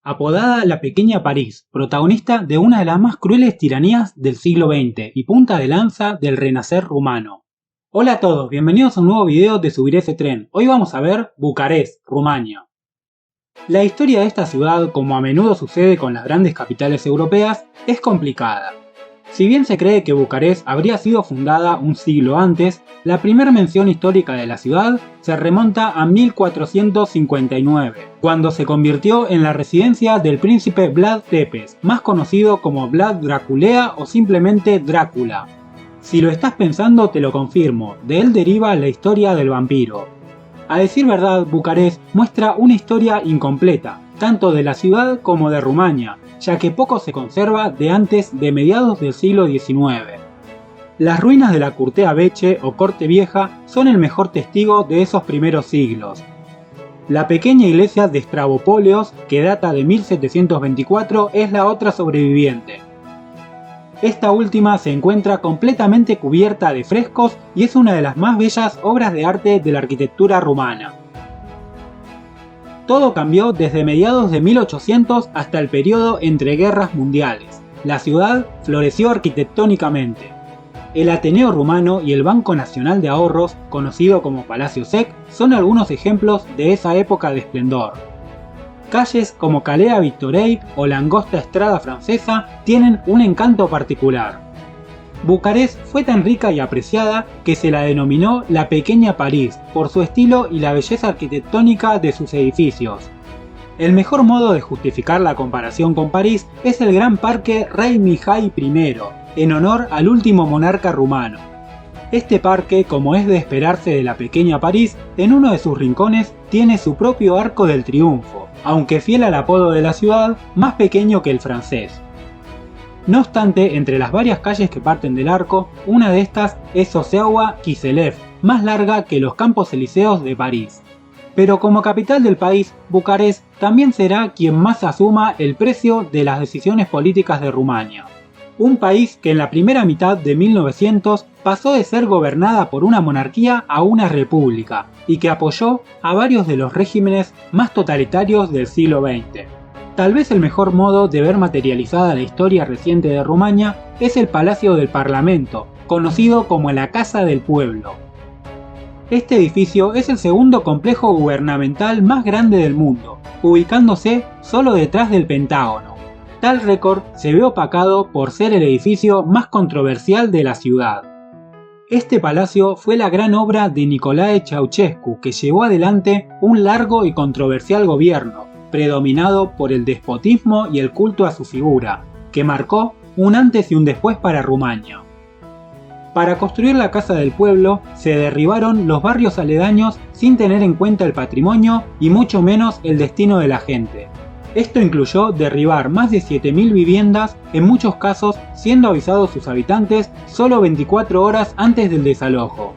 apodada la Pequeña París, protagonista de una de las más crueles tiranías del siglo XX y punta de lanza del renacer rumano. Hola a todos, bienvenidos a un nuevo video de Subir ese tren. Hoy vamos a ver Bucarest, Rumania. La historia de esta ciudad, como a menudo sucede con las grandes capitales europeas, es complicada. Si bien se cree que Bucarest habría sido fundada un siglo antes, la primera mención histórica de la ciudad se remonta a 1459, cuando se convirtió en la residencia del príncipe Vlad Tepes, más conocido como Vlad Draculea o simplemente Drácula. Si lo estás pensando, te lo confirmo, de él deriva la historia del vampiro. A decir verdad, Bucarest muestra una historia incompleta, tanto de la ciudad como de Rumania, ya que poco se conserva de antes de mediados del siglo XIX. Las ruinas de la Curtea Veche o Corte Vieja son el mejor testigo de esos primeros siglos. La pequeña iglesia de Stavropóleos, que data de 1724, es la otra sobreviviente. Esta última se encuentra completamente cubierta de frescos y es una de las más bellas obras de arte de la arquitectura rumana. Todo cambió desde mediados de 1800 hasta el periodo entre guerras mundiales. La ciudad floreció arquitectónicamente. El Ateneo Rumano y el Banco Nacional de Ahorros, conocido como Palacio Sec, son algunos ejemplos de esa época de esplendor. Calles como Calea Victorei o la angosta Estrada Francesa tienen un encanto particular. Bucarest fue tan rica y apreciada que se la denominó la Pequeña París por su estilo y la belleza arquitectónica de sus edificios. El mejor modo de justificar la comparación con París es el gran parque Rey Mihai I, en honor al último monarca rumano. Este parque, como es de esperarse de la Pequeña París, en uno de sus rincones tiene su propio Arco del Triunfo, aunque fiel al apodo de la ciudad, más pequeño que el francés. No obstante, entre las varias calles que parten del arco, una de estas es Oseaua Kiselev, más larga que los Campos Elíseos de París. Pero como capital del país, Bucarest también será quien más asuma el precio de las decisiones políticas de Rumania. Un país que en la primera mitad de 1900 pasó de ser gobernada por una monarquía a una república, y que apoyó a varios de los regímenes más totalitarios del siglo XX. Tal vez el mejor modo de ver materializada la historia reciente de Rumania es el Palacio del Parlamento, conocido como la Casa del Pueblo. Este edificio es el segundo complejo gubernamental más grande del mundo, ubicándose solo detrás del Pentágono. Tal récord se ve opacado por ser el edificio más controversial de la ciudad. Este palacio fue la gran obra de Nicolae Ceausescu, que llevó adelante un largo y controversial gobierno, predominado por el despotismo y el culto a su figura, que marcó un antes y un después para Rumania. Para construir la Casa del Pueblo se derribaron los barrios aledaños sin tener en cuenta el patrimonio y mucho menos el destino de la gente. Esto incluyó derribar más de 7.000 viviendas, en muchos casos siendo avisados sus habitantes solo 24 horas antes del desalojo.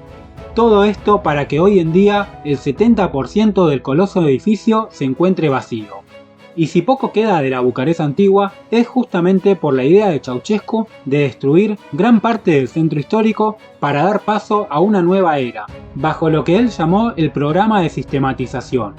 Todo esto para que hoy en día el 70% del coloso edificio se encuentre vacío. Y si poco queda de la Bucarest antigua, es justamente por la idea de Ceausescu de destruir gran parte del centro histórico para dar paso a una nueva era, bajo lo que él llamó el programa de sistematización.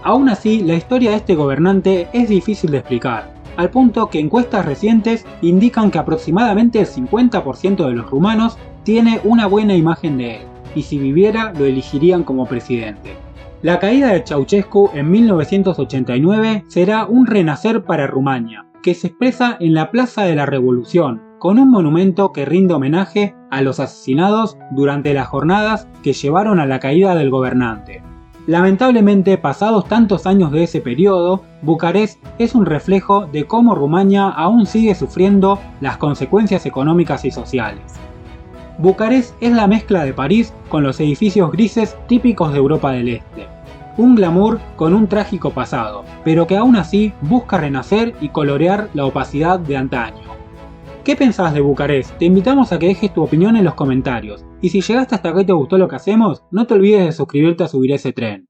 Aún así, la historia de este gobernante es difícil de explicar, al punto que encuestas recientes indican que aproximadamente el 50% de los rumanos tiene una buena imagen de él, y si viviera lo elegirían como presidente. La caída de Ceausescu en 1989 será un renacer para Rumania, que se expresa en la Plaza de la Revolución, con un monumento que rinde homenaje a los asesinados durante las jornadas que llevaron a la caída del gobernante. Lamentablemente, pasados tantos años de ese periodo, Bucarest es un reflejo de cómo Rumania aún sigue sufriendo las consecuencias económicas y sociales. Bucarest es la mezcla de París con los edificios grises típicos de Europa del Este. Un glamour con un trágico pasado, pero que aún así busca renacer y colorear la opacidad de antaño. ¿Qué pensás de Bucarest? Te invitamos a que dejes tu opinión en los comentarios. Y si llegaste hasta acá y te gustó lo que hacemos, no te olvides de suscribirte a Subir ese tren.